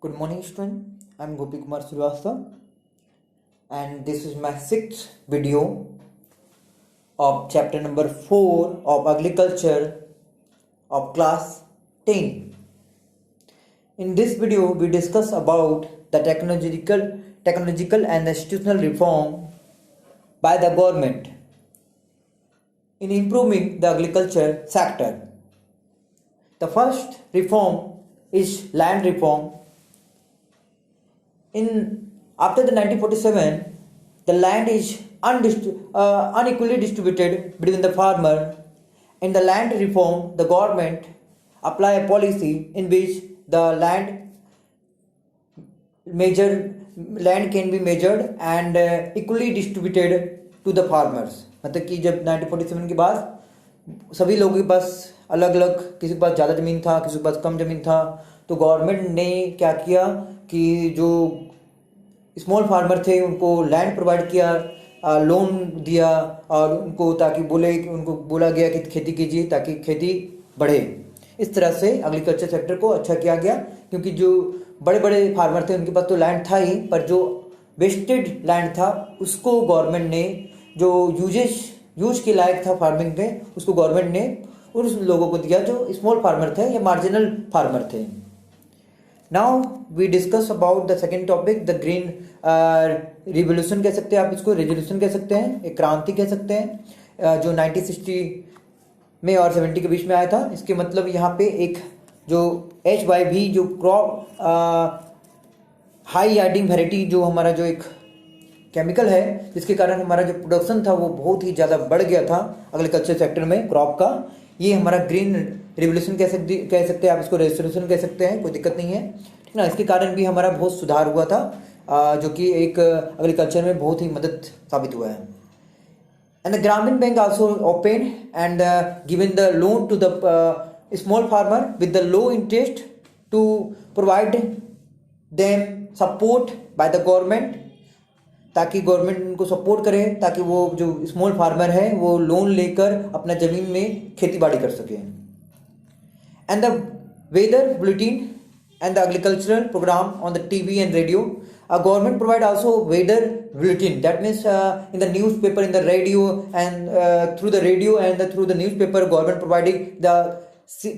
Good morning, student. I'm Gopi Kumar Srivastava, and this is my sixth video of chapter number 4 of agriculture of class 10. In this video, we discuss about the technological and institutional reform by the government in improving the agriculture sector. The first reform is land reform. After the 1947, the land is unequally distributed between the farmer. In the land reform, the government apply a policy in which the land can be measured and equally distributed to the farmers. मतलब कि जब 1947 के बाद सभी लोगों के पास अलग अलग, किसी के पास ज़्यादा ज़मीन था, किसी के पास कम ज़मीन था, तो गवर्नमेंट ने क्या किया कि जो स्मॉल फार्मर थे उनको लैंड प्रोवाइड किया, लोन दिया और उनको उनको बोला गया कि खेती कीजिए ताकि खेती बढ़े. इस तरह से एग्रीकल्चर सेक्टर को अच्छा किया गया, क्योंकि जो बड़े बड़े फार्मर थे उनके पास तो लैंड था ही, पर जो वेस्टेड लैंड था उसको गवर्नमेंट ने, जो यूज के लायक था फार्मिंग में, उसको गवर्नमेंट ने उन लोगों को दिया जो स्मॉल फार्मर थे या मार्जिनल फार्मर थे. Now we discuss about the second topic, the green revolution कह सकते हैं आप इसको, रेवोल्यूशन कह सकते हैं, एक क्रांति कह सकते हैं, जो 1960 में और 70 के बीच में आया था. इसके मतलब यहाँ पे एक जो HYV जो क्रॉप हाई यार्डिंग वेराइटी, जो हमारा जो एक केमिकल है जिसके कारण हमारा जो प्रोडक्शन था वो बहुत ही ज़्यादा बढ़ गया था एग्रीकल्चर सेक्टर में क्रॉप का, ये हमारा ग्रीन रिवोल्यूशन कह सकते हैं आप इसको, रेवोल्यूशन कह सकते हैं, कोई दिक्कत नहीं है, ठीक ना. इसके कारण भी हमारा बहुत सुधार हुआ था, जो कि एक एग्रीकल्चर में बहुत ही मदद साबित हुआ है. And the Gramin bank also open and given the loan to the small farmer with the low interest to provide them support by the government, ताकि गवर्नमेंट उनको सपोर्ट करे ताकि वो जो स्मॉल फार्मर है वो लोन लेकर अपना ज़मीन में खेती बाड़ी कर सके. And the weather bulletin and the agricultural program on the TV and radio. Government provide also weather bulletin. That means in the newspaper, in the radio, and through the radio and through the newspaper, government providing the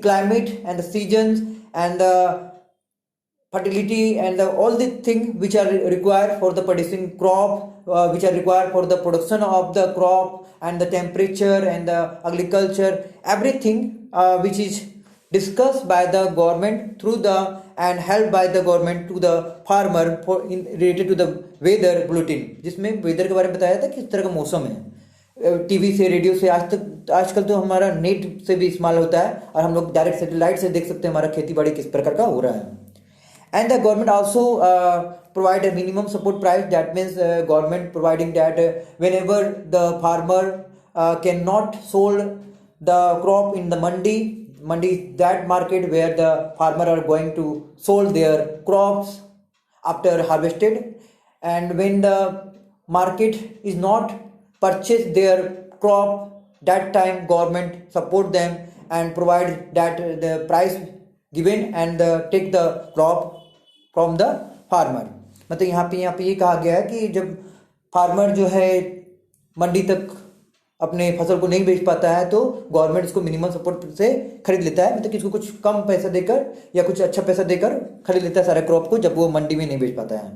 climate and the seasons and the fertility and all the things which are required for the producing crop, which are required for the production of the crop, and the temperature and the agriculture, everything which is discussed by the government through the and helped by the government to the farmer for in related to the weather bulletin, जिसमें weather के बारे में बताया था किस तरह का मौसम है. टीवी से, रेडियो से, आजकल तो हमारा नेट से भी इस्तेमाल होता है और हम लोग डायरेक्ट सैटेलाइट से देख सकते हैं हमारा खेती बाड़ी किस प्रकार का हो रहा है. And the government also provide a minimum support price. That means government providing that whenever the farmer cannot sold the crop in the mandi is that market where the farmer are going to sold their crops after harvested, and when the market is not purchase their crop, that time government support them and provide that the price given and take the crop from the farmer. मतलब यहाँ पे ये कहा गया है कि जब farmer जो है मंडी तक अपने फसल को नहीं बेच पाता है तो गवर्नमेंट इसको मिनिमम सपोर्ट से खरीद लेता है, मतलब कि इसको कुछ कम पैसा देकर या कुछ अच्छा पैसा देकर खरीद लेता है सारे क्रॉप को जब वो मंडी में नहीं बेच पाता है.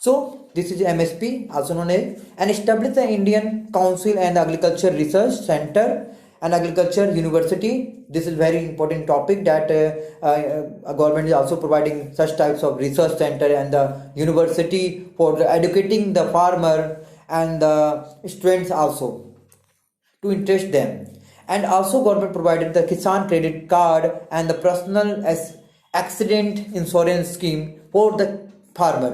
So this is MSP also known as and establish the Indian council and agriculture research centre and agriculture university. This is very important topic that government is also providing such types of research center and the university for educating the farmer and the students also to interest them. And also government provided the Kisan credit card and the personal accident insurance scheme for the farmer.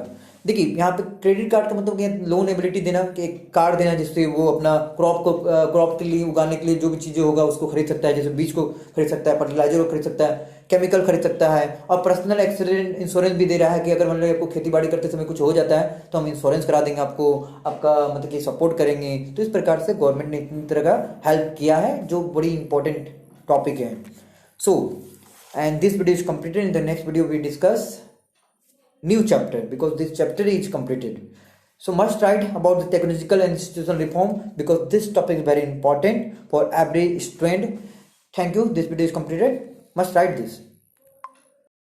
देखिए यहाँ पे credit card का मतलब loan ability देना, कि एक card देना जिससे वो अपना क्रॉप के लिए उगाने के लिए जो भी चीज़ें होगा उसको खरीद सकता है, जैसे बीज को खरीद सकता है, फर्टिलाइजर को खरीद सकता है, केमिकल खरीद सकता है, और पर्सनल एक्सीडेंट इंश्योरेंस भी दे रहा है कि अगर मतलब आपको खेती बाड़ी करते समय कुछ हो जाता है तो हम इंश्योरेंस करा देंगे आपको, आपका मतलब कि सपोर्ट करेंगे. तो इस प्रकार से गवर्नमेंट ने इतनी तरह का हेल्प किया है जो बड़ी इंपॉर्टेंट टॉपिक है. So and this video is completed. In the next video we discuss new chapter because this chapter is completed. So must write about the technological and institutional reform because this topic is very important for every student. Thank you. This video is completed. Must write this.